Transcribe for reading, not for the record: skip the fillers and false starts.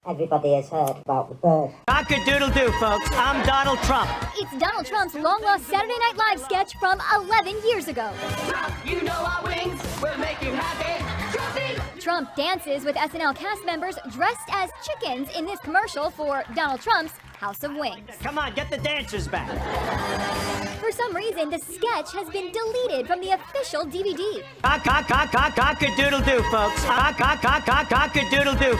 Everybody has heard about the bird. Cock-a-doodle-doo, folks. I'm Donald Trump. It's Donald Trump's long-lost Saturday Night Live sketch from 11 years ago. You know our wings will make you happy. Trophy! Trump dances with SNL cast members dressed as chickens in this commercial for Donald Trump's House of Wings. Come on, get the dancers back. For some reason, the sketch has been deleted from the official DVD. Cock-a-doodle-doo, folks. Cock-a-doodle-doo.